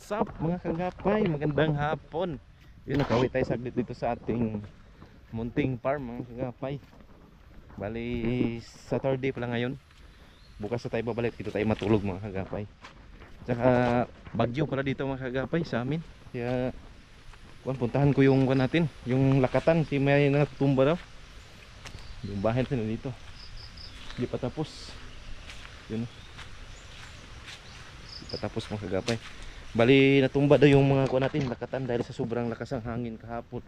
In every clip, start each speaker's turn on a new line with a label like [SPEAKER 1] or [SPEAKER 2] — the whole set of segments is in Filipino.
[SPEAKER 1] What's up mga kagapay? Magandang hapon. Yun, nakawit tayo saglit dito sa ating munting farm mga kagapay. Bali, Saturday pala ngayon. Bukas na tayo babalik, dito tayo matulog mga kagapay. Tsaka bagyo pala dito mga kagapay sa amin. Kaya puntahan ko yung natin, yung lakatan, si may natutumba daw. Yung bahay natin dito. Hindi pa tapos. Yun. Hindi pa tapos mga kagapay. Bali natumba daw yung mga kuha natin lakatan dahil sa sobrang lakas ng hangin kahapon.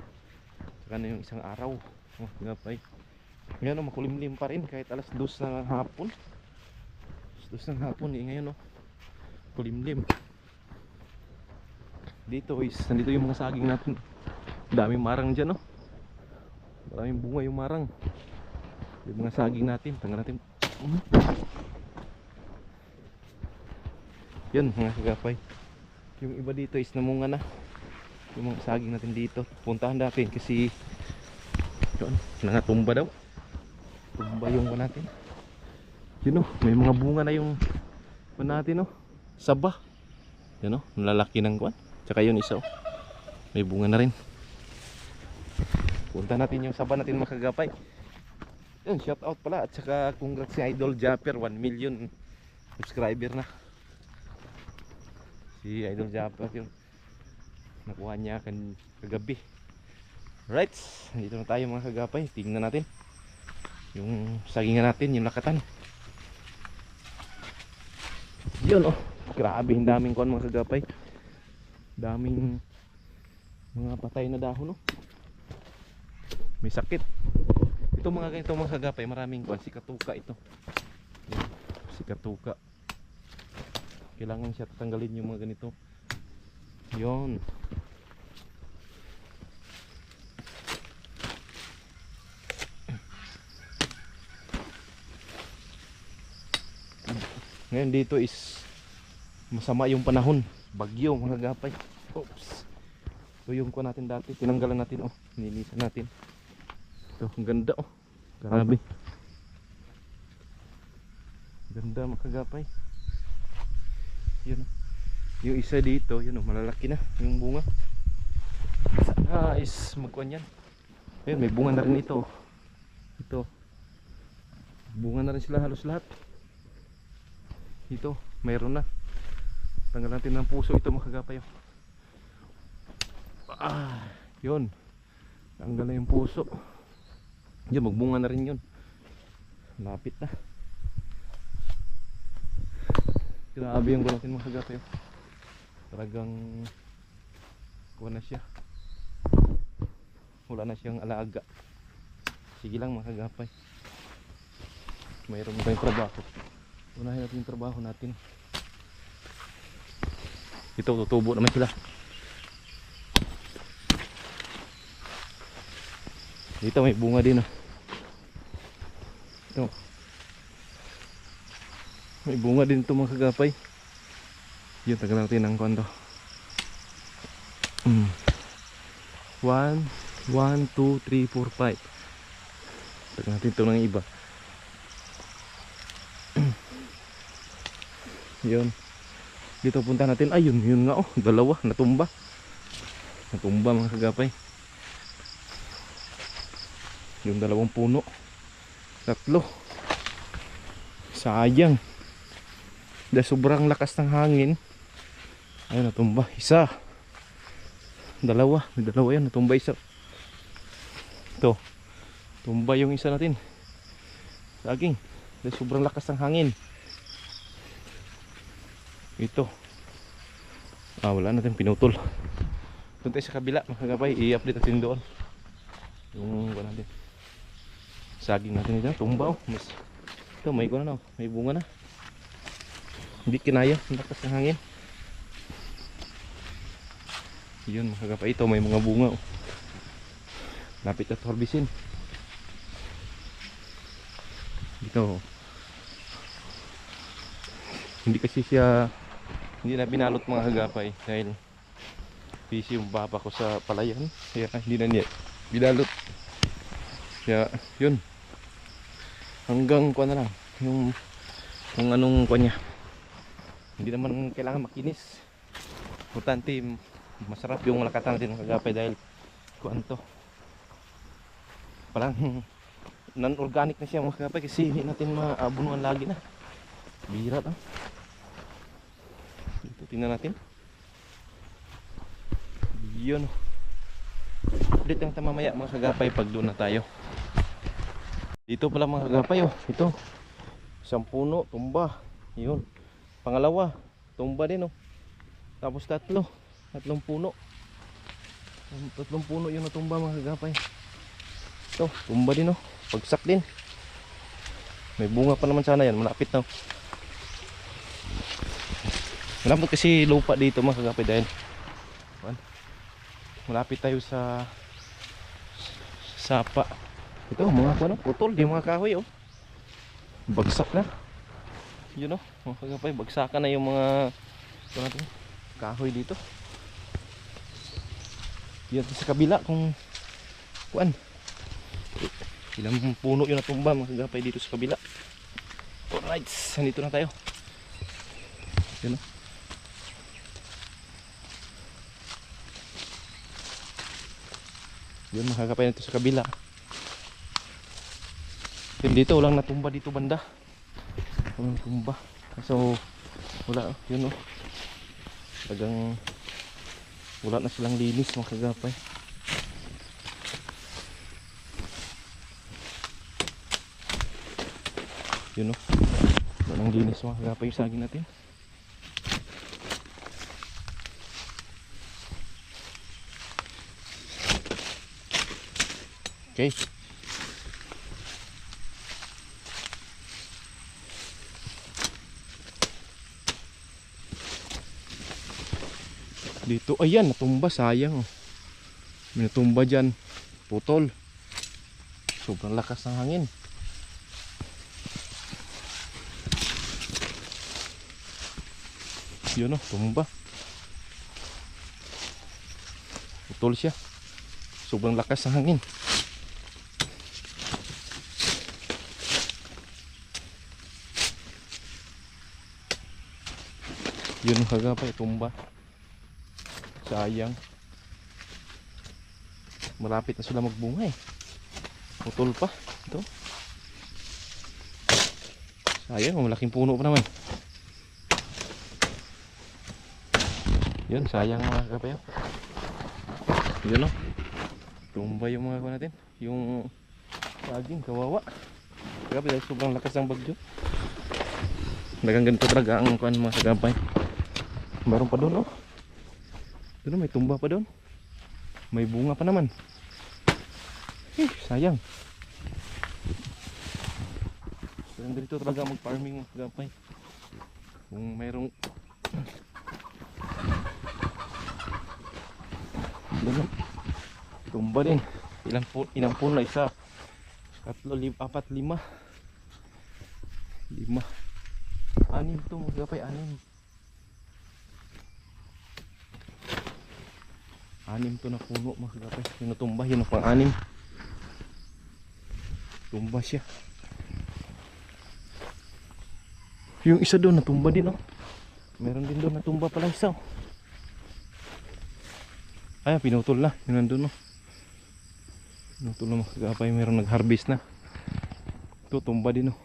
[SPEAKER 1] Saka na yung isang araw. Oh, gapay. Ngayon makulimlim pa rin kahit alas 2 ng hapon. Alas 2 ng hapon ngayon kulimlim. Dito nandito yung mga saging natin. Daming marang diyan Maraming bunga yung marang. Yung mga saging natin, tanggal natin. Yun mga kagapay. Yung iba dito is namunga na. Yung mga saging natin dito, puntahan natin kasi yun, nangatumba daw. Tumba yung natin. Yun may mga bunga na yung natin saba. Yun nalalaki ng kwan. Tsaka yun isa may bunga na rin. Punta natin yung saba natin mga kagapay. Yun, shout out pala. At saka congrats si Idol Japper, 1 million subscriber na. Si Idol Japper yun, nakuha niya kagabi. Right, dito na tayo mga kagapay. Tingnan natin yung sagingan natin, yung lakatan. Yun grabe, ang daming kuwan mga kagapay. Daming mga patay na dahon may sakit. Ito mga ganito mga kagapay, maraming kuwan, sikatuka ito. Yan, sikatuka. Kailangan siya tatanggalin yung mga ganito. Yun. Ngayon dito is masama yung panahon. Bagyo mga gapay. Oops. Ito yung ko natin dati. Tinanggalan natin nilinisan natin. Ito ang ganda Grabe. Ganda mga kagapay. Yun yung isa dito, yun malalaki na yung bunga. Sana is magkuhan yan. Ayun, may bunga na rin ito. Ito bunga na rin sila halos lahat. Ito, mayroon na. Tanggal natin ng puso ito mga kagapay. Yun, tanggal na yung puso. Yun, magbunga na rin yun. Lapit na. Grabe yung natin mga kagapay. Talagang kuha na siya. Wala na siyang alaga. Sige lang mga kagapay. Mayroon tayong trabaho. Unahin natin yung trabaho natin. Ito, tutubo naman sila. Dito may bunga din Ito. May bunga din ito mga kagapay. Yun, tagal natin ang kwento. 1, 2, 3, 4, 5. Tagal natin ito ng iba. Yun. Dito punta natin. Ayun, yun nga dalawa, natumba. Natumba mga kagapay. Yung dalawang puno. 3. Sayang. Dahil sobrang lakas ng hangin. Ayun, natumba. 1. 2. May 2 yan. Natumba 1. Ito. Tumba yung isa natin. Saging. Dahil sobrang lakas ng hangin. Ito. Wala natin pinutol. Doon tayo sa kabila. Makagapay. I-update natin doon. Yung wala natin. Saging natin ito. Tumba Ito may may bunga na. Hindi kinaya, ang lakas ng hangin. Yun mga kagapay, ito may mga bunga Lapit at harbisin. Ito hindi na binalot mga kagapay dahil busy yung baba ko sa palayan. Kaya hindi na niya binalot. Kaya yun, hanggang kuha na lang yung anong kuha niya. Hindi naman kailangan makinis. Importante masarap yung lakatan natin mga kagapay dahil kuan to. Parang non-organic na siya mga kagapay kasi hindi natin maabunuan lagi na. Bihira lang. Dito tingnan natin. Yun. Ulit lang tayo mamaya mga kagapay pag doon na tayo. Dito pala mga kagapay oh. Ito. Isang puno, tumba. Yun. Pangalawa, tumba din oh. Tapos tatlong puno. Tatlong puno yung natumba mga kagapay. Ito, tumba din oh. Pagsak din. May bunga pa naman sana yan. Malapit na oh. Malapit kasi lupa dito mga kagapay dahil malapit tayo sa sapa. Ito mga ano, putol yung mga kahoy oh. Bagsak na. Yun oh, mga kagapay, bagsakan na yung mga kahoy dito. Yan sa kabila kung kuan. Ilang puno yung natumba mga kagapay dito sa kabila. Alright, nandito na tayo. Yun oh. Yun mga kagapay nito sa kabila. Yun dito walang natumba dito banda. Walang tumba. So wala yun oh. Talagang wala na silang linis mga kagapay. Yun oh. Wala nang linis mga kagapay yung saging natin. Okay. Dito, ayan, natumba, sayang oh. May natumba dyan, putol. Sobrang lakas ng hangin. Yun oh, tumba. Putol siya. Sobrang lakas ng hangin. Yun kagapay, tumba. Sayang. Malapit na sila magbunga eh. Putol pa. Ito. Sayang, malaking puno pa naman. Yun, sayang mga kagapay. Yun o. Tumba yung mga kuha natin. Yung saging, kawawa. Kagapay, dahil sobrang lakas ng bagyo. Dagang ganito talaga ang kuha mga kagapay. Meron pa doon oh. Doon may tumba pa doon. May bunga pa naman. Sayang. Sayang dito talaga mag-farming mga kagapay. Kung mayroong tumba din. Ilang puno na isa. 3, 4, 5. 5. 6 to mga kagapay, 6 to na puno mga kagapay. Yung natumba, yun ang pang-6. Tumba siya. Yung isa doon natumba din oh. Meron din doon natumba pala isa oh. Ay, pinutol na. Yun nandun oh. Pinutol na mga kagapay. Meron nag-harvest na. Ito, tumba din oh.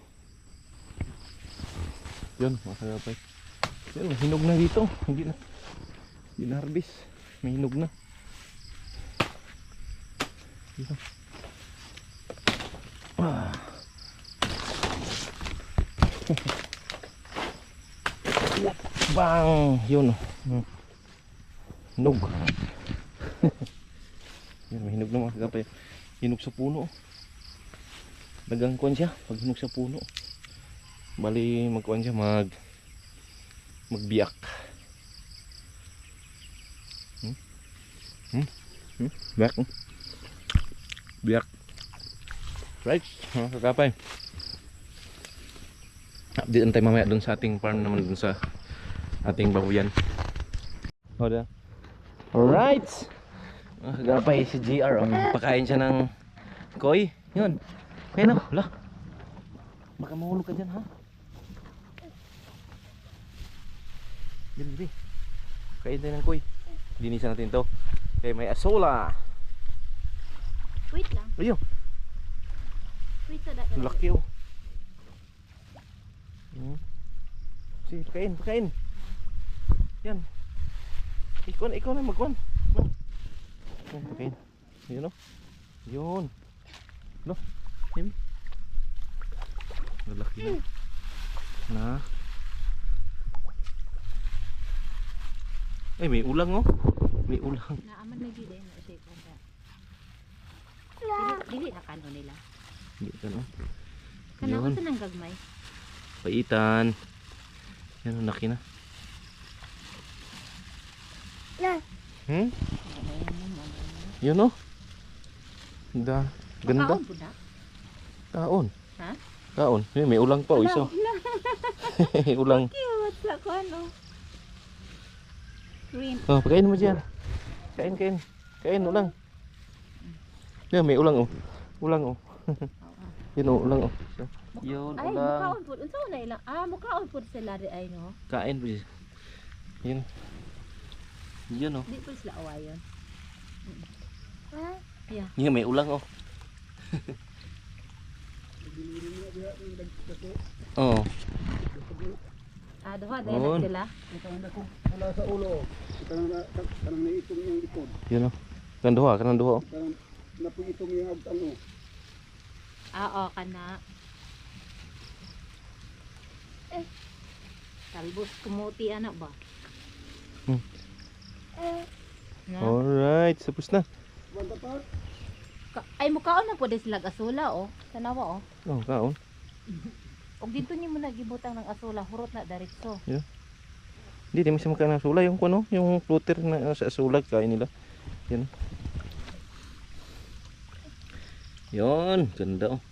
[SPEAKER 1] Yun mga kagapay. Yun, hinog na dito. Hindi na harvest. May hinog na. Dito. Bang! Yun oh. Hinog. Yun, may hinog na mga kagapay. Hinog sa puno. Dagang kuwan siya pag hinog sa puno. Bali magkuwan siya, magbiyak. Biyak. Biyak. Right, mga kagapay. Update tayo mamaya dun sa ating farm naman, dun sa ating bahuyan. Hoda. Alright. Mga kagapay, si GR pakain siya ng koi. Yun. Kaya na, wala. Baka mahulog ka dyan ha. Dali. Kain tayo ng kuy. Linisan natin to. Kaya may asola.
[SPEAKER 2] Wait lang.
[SPEAKER 1] Ayun.
[SPEAKER 2] Wait sa dati.
[SPEAKER 1] Laki oh. Sige, pakain. Yan. Ikaw na magkuhan. Pakain. Yun oh. Yun. No. Yun. Lalaki na. Ay, may ulang oh. May ulang.
[SPEAKER 2] Naaman na gila na siya kanta. Dili na kano nila.
[SPEAKER 1] Hindi ka no.
[SPEAKER 2] Kana ko sa nang gagmay.
[SPEAKER 1] Paitan. Yan ang laki na. Hmm? Yun oh. Ganda.
[SPEAKER 2] Makaon po na?
[SPEAKER 1] Kaon.
[SPEAKER 2] Ha?
[SPEAKER 1] Kaon. May ulang pa oh, isa. Ulang.
[SPEAKER 2] Cute sa ko ano. Green.
[SPEAKER 1] Oh, pagkain mo diyan. Kain ulang. Yan, may ulang oh. Ulang oh. Yun oh, ulang oh. So, yun,
[SPEAKER 2] Ay,
[SPEAKER 1] ulang.
[SPEAKER 2] mukaon po. Unsa na ilang? Mukaon po sila di ay no.
[SPEAKER 1] Kain po. Yun. Yun oh.
[SPEAKER 2] Di po sila awayon. Yeah.
[SPEAKER 1] Yan, may ulang oh. Oh.
[SPEAKER 2] Duha dahil sila.
[SPEAKER 3] Wala sa ulo. Kanang naitong yung likod.
[SPEAKER 1] Yun oh. Kanang duha oh.
[SPEAKER 3] Kanang napitong yung ano.
[SPEAKER 2] Oo, kana. Talbos kumuti anak ba? Na?
[SPEAKER 1] Alright, tapos na.
[SPEAKER 3] Wanda pa?
[SPEAKER 2] Ay mukaon na po din sila asula oh. Tanawa oh.
[SPEAKER 1] Oh, kaon.
[SPEAKER 2] Og dito ni mo nagibutang ng asula, hurot na diretso.
[SPEAKER 1] Hindi, di masama ka ng sulay. Yung kuno, yung floater na sa sulag, kain nila. Yan. Yun, ganda oh.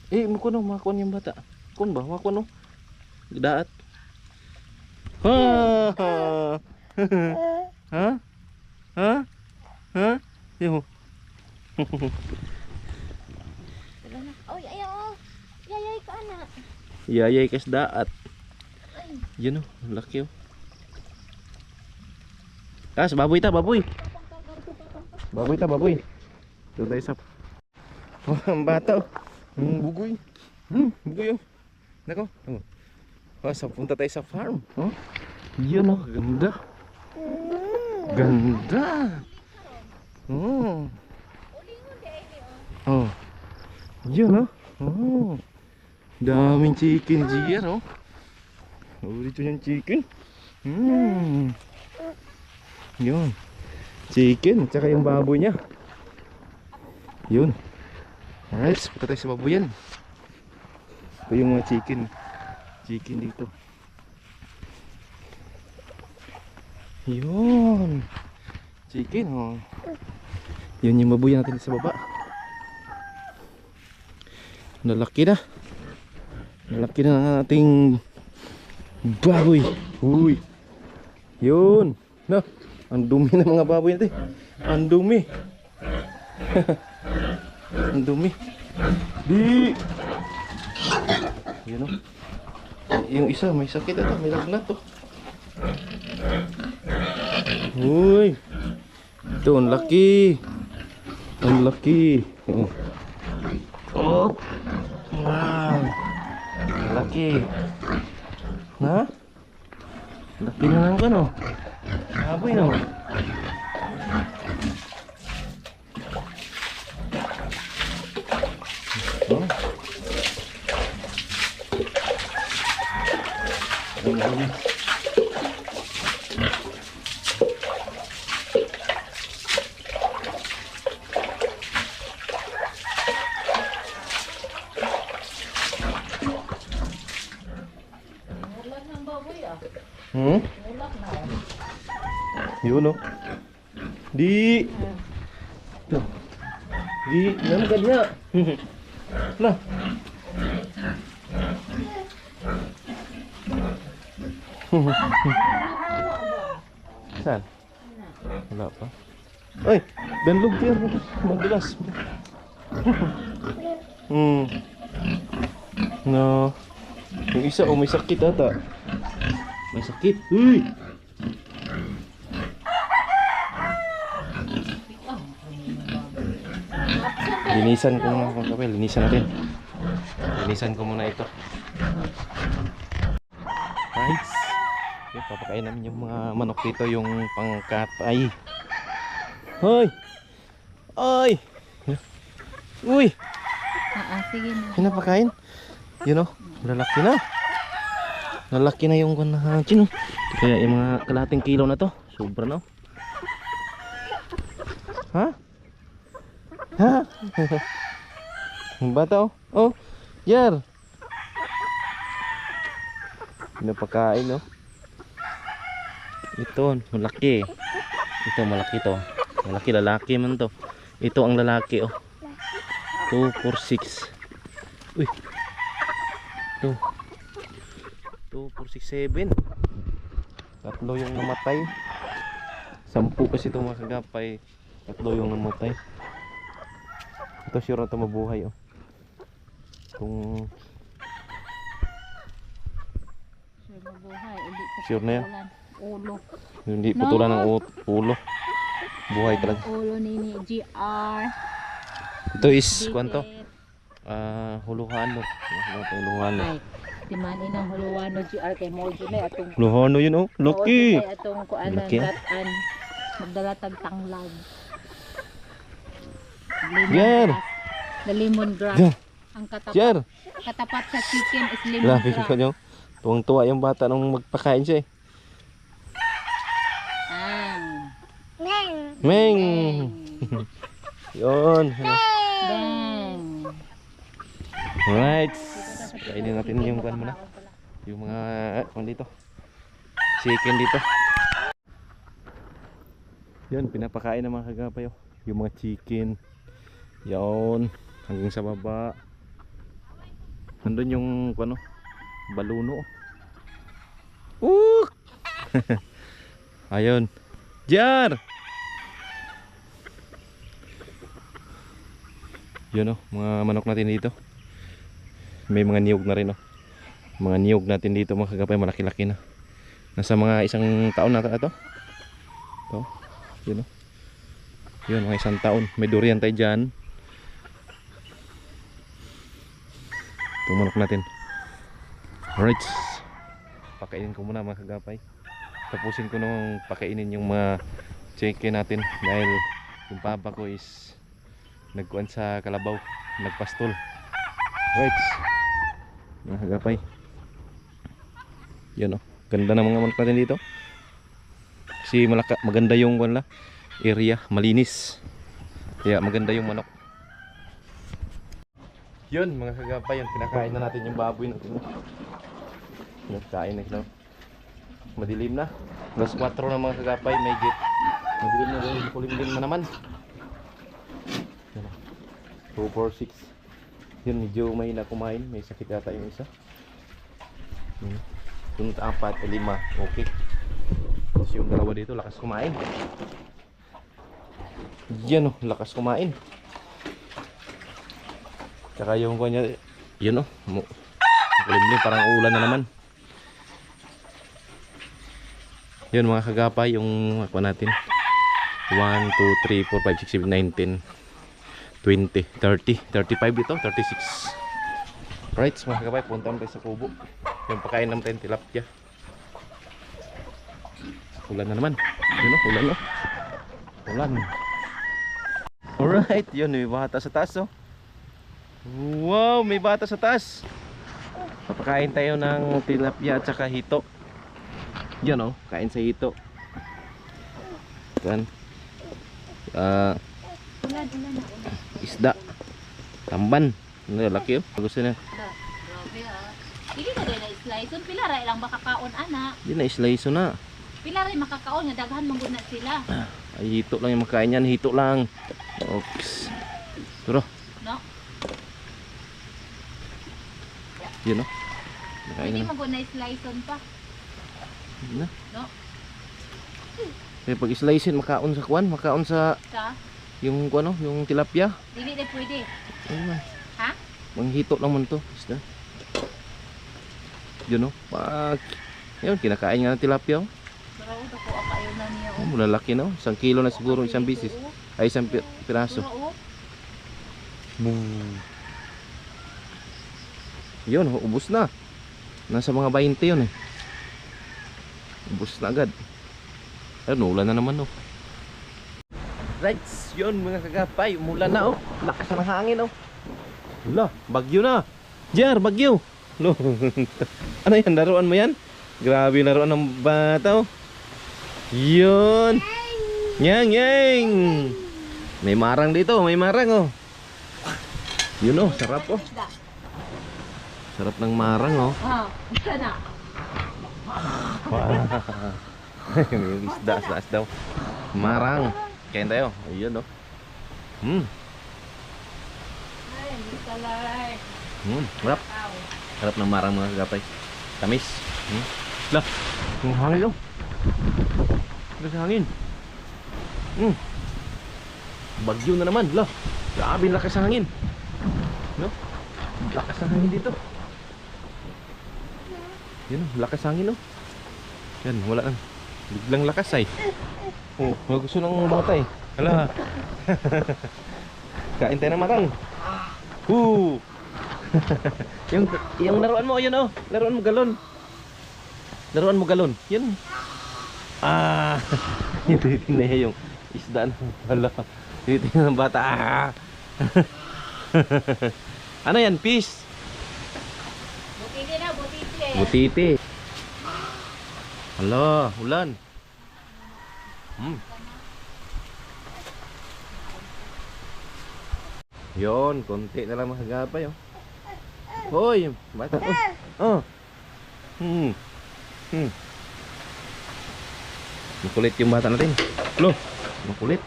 [SPEAKER 1] Makuno, makuha yung bata. Kun ba? Makuno. Daat. Ha! Ha? Ha? Ha? Yo.
[SPEAKER 2] Tara na. Oy, ayaw. Yayay ka na.
[SPEAKER 1] Yayay kas daat. Yun oh, laki oh. Kas, baboy ta, baboy. Baboy. Ito tayo sa... Oh, ang bata oh. Bugoy. Bugoy oh. Nako. Punta tayo sa farm. Oh. Yun oh, ganda. Ganda. Oh. Oh. Yun oh. Oh. Daming chicken diyan oh. Dito yung chicken. Yun. Chicken, tsaka yung baboy niya. Yun. Alright, punta tayo sa baboy yan. Ito yung mga chicken. Chicken dito. Yun. Chicken oh. Yun yung baboy natin sa baba. Nalaki na. Nalaki na ang ating baboy. Uy. Yun. No. Ang dumi ng mga baboy natin. Ang dumi. Ang dumi. Di. Yun o. Yung isa may sakit ito. May lagnat to. Uy. Ito ang laki. Ang laki. Oh. Wow. Ang laki. Ha? Laki na lang ka no. Baboy no. Oh. Yun o. Di. Di. Yan ganyan. Nah. Saan? Wala pa. Ay, danlog tiyan. Madulas. No. Yung isa may sakit ata. May sakit. Uy! Linisan ko muna mga kapel. Linisan natin. Linisan ko muna ito. Nice. Okay, papakain namin yung mga manok dito. Yung pangkatay. Hoy! Ay! Uy!
[SPEAKER 2] Sige na.
[SPEAKER 1] Pinapakain. Yun o. Lalaki na. Lalaki na yung kanahatin. Kaya yung mga kalahating kilo na to. Sobra na. Ha? Ha? Ang bata oh. Oh. Yar. Pinapakain oh. Ito. Malaki. Ito malaki to. Malaki lalaki man to. Ito ang lalaki oh. 2, 4, 6. Uy. 2, 4, 6, 7. Tatlo yung namatay. 10 kasi itong mga kagapay. Tatlo yung namatay. Ito sure na ito mabuhay oh. Kung
[SPEAKER 2] Sure mabuhay. Hindi ko
[SPEAKER 1] Sure na yan?
[SPEAKER 2] putulan. Ulo.
[SPEAKER 1] hindi putulan ng ulo. Buhay talaga.
[SPEAKER 2] Ulo ni GR.
[SPEAKER 1] Ito is kwanto? Huluhano. Huluhano.
[SPEAKER 2] Ay, timani ng huluwano GR kay Mojo na atong
[SPEAKER 1] Huluhano yun oh. Lucky.
[SPEAKER 2] Mojo na atong kuanan
[SPEAKER 1] Laki, ah.
[SPEAKER 2] ratan. Magdala tag tanglag.
[SPEAKER 1] Jar.
[SPEAKER 2] The lemon grass.
[SPEAKER 1] Jar.
[SPEAKER 2] Ang
[SPEAKER 1] Jar.
[SPEAKER 2] katapat sa chicken is lemon
[SPEAKER 1] Grabe
[SPEAKER 2] grass.
[SPEAKER 1] ko nyo. Tuwang-tuwa yung bata nung magpakain siya eh. Meng! Yun.
[SPEAKER 2] Bang.
[SPEAKER 1] Alright. Kainin natin yung kan muna. Yung mga dito. Chicken dito. Yun, pinapakain ng mga kagapay oh. Yung mga chicken. Yun. Hanggang sa baba. Nandun yung ano, baluno. Ayun. Jar! Yun oh, mga manok natin dito. May mga niyog na rin oh. Mga niyog natin dito mga kagapay, malaki-laki na. Nasa mga 1 taon na ito. Ito. Yun oh. Yun, mga 1 taon. May durian tayo dyan. Ito manok natin. Alright. Pakainin ko muna mga kagapay. Tapusin ko nung pakainin yung mga chicken natin. Dahil yung papa ko is nagkuhan sa kalabaw, nagpastol. Right. Mga kagapay. Yan oh. Ganda ng mga manok natin dito. Kasi maganda yung wala area, malinis. Kaya maganda yung manok. Yun mga kagapay, yun pinakain na natin yung baboy natin. Pinakain na ito. Madilim na. Plus 4 na mga kagapay, may gate. Madilim na rin, kulimlim na naman. 2, 4, 6. Yun, medyo may na kumain. May sakit yata yung isa. Yung 4, 5. Okay. Tapos yung dalawa dito, lakas kumain. Yan o, lakas kumain. Tsaka yung kanya, yun o. Kulimlim, parang ulan na naman. Yun mga kagapay, yung ako natin. 1, 2, 3, 4, 5, 6, 7, 9, 10. 20, 30, 35 dito, 36. Right, mga kagapay, punta tayo sa kubo. Yung pakain ng tilapia. Ulan na naman. Yun o, ulan o. Ulan. Alright, yun, may bata sa taas oh. Wow, may bata sa taas. Papakain tayo ng tilapia at saka hito. Yan oh, kain sa hito. Yan. Isda. Tamban. Ano, laki oh. Gusto na.
[SPEAKER 2] Grabe ah. Dili na din na-slice. Pila ra ilang makakaon ana.
[SPEAKER 1] Hindi na slice na.
[SPEAKER 2] Pila ra makakaon nga daghan man gud na sila.
[SPEAKER 1] Ay, hito lang yung makain yan. Hito lang. Oops. Turo.
[SPEAKER 2] No?
[SPEAKER 1] Yun oh. Nakain
[SPEAKER 2] Hindi
[SPEAKER 1] na.
[SPEAKER 2] man gud na-slice pa.
[SPEAKER 1] Yun na.
[SPEAKER 2] No?
[SPEAKER 1] Kaya pag slicein, makaon sa kuwan. Makaon sa
[SPEAKER 2] Sa
[SPEAKER 1] yung ano, yung tilapia.
[SPEAKER 2] dili na pwede.
[SPEAKER 1] Ayun.
[SPEAKER 2] Ha?
[SPEAKER 1] Manghito lang man to. Isda. Yun oh. Pag Yun, kinakain nga ng tilapia. Oh.
[SPEAKER 2] Pero ako akayo na niya.
[SPEAKER 1] Oh, malalaki no. 1 kilo na siguro isang bisis. Ay, isang piraso. Boom. Yun, ubos na. Nasa mga 20 yun eh. Ubos na agad. Ayun, ulan na naman oh. Right, yun mga kagapay. Umulan na oh. Lakas na ng hangin oh. Wala, bagyo na. Jar, bagyo. Lo. Ano yan, laruan mo yan? Grabe laruan ng bata oh. Yun. Yang, yang. May marang dito, may marang oh. Yun oh, sarap oh. Sarap ng marang oh.
[SPEAKER 2] Ah, isa na.
[SPEAKER 1] Yung isda daw. Marang. Kain tayo. Ayun oh.
[SPEAKER 2] Ay, salay.
[SPEAKER 1] Sarap. Sarap ng marang mga kagapay. Tamis. Lah, yung hangin oh. Lakas ng hangin. Bagyo na naman. Lah, grabe lakas ng hangin. No? Lakas ng hangin dito. Yan oh, lakas ng hangin oh. Yan, wala nang. Biglang lakas ay. Oh, gusto ng bata eh. Hala. Kain tayo ng marang. yung laruan mo, yun oh. Laruan mo galon. Laruan mo galon. Yun. Ah. Tinitingnan niya yung isda na. Hala. Tinitingnan ng bata. Ah. Ano yan? Fish?
[SPEAKER 2] Butiti na, butiti.
[SPEAKER 1] Butiti. Hala, ulan. Yon, konti na lang makagapay oh. Hoy, bata oh. Makulit yung bata natin. Lo, makulit.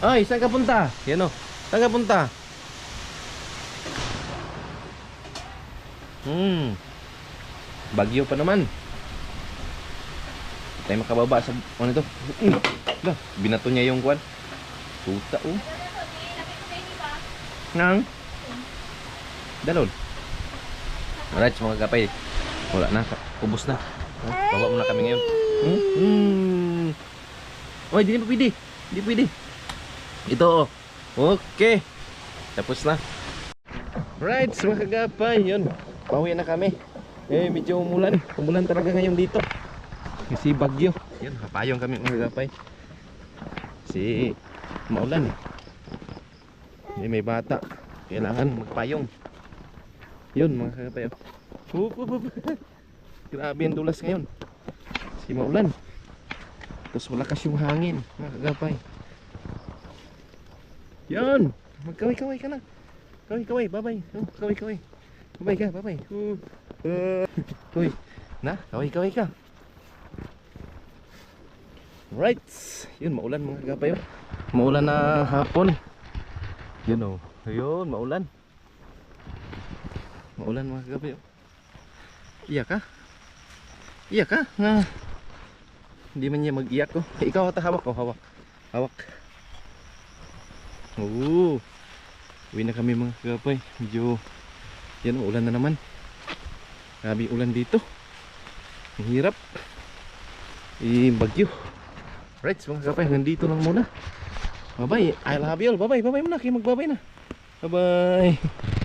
[SPEAKER 1] Ay, saan ka punta? Yan oh. Saan ka punta? Bagyo pa naman. Tayo makababa sa ano ito. Lah, binato niya yung kwan. Puta oh. Nang dalon. Alright, mga kapay. Wala na, ubos na. Baba muna kami ngayon. Oy, di pa pwede. Di pwede. Ito oh. Okay. Tapos na. Right, mga kagapay. Yun. Pauwi na kami. Eh, medyo umulan. Umulan talaga ngayon dito. Kasi bagyo. Yun, kapayong kami mga kagapay. Kasi maulan eh. May bata. Kailangan magpayong. Yun mga kagapay. Grabe ang dulas ngayon. Kasi maulan. Tapos malakas yung hangin mga kagapay. Yan. Magkaway-kaway ka na. Kaway-kaway, babay. Kaway-kaway. Babay ka, babay. Uy. Na, kaway-kaway ka. Right. Yun, maulan mga kagapay. Maulan na hapon. Yun oh. Ayun, maulan. Maulan mga kagapay. Iya ka? Iya ka? Nga. Hindi man niya mag-iyak ko. Ikaw ata hawak ko, hawak. Hawak. Oo. Uwi na kami mga kagapay. Medyo yan, ulan na naman. Grabe ulan dito. Ang hirap. Bagyo. Right, mga kagapay, nandito lang muna. Bye bye. I love you all. Bye bye. Bye bye muna. Kayo magbabay na. Bye bye.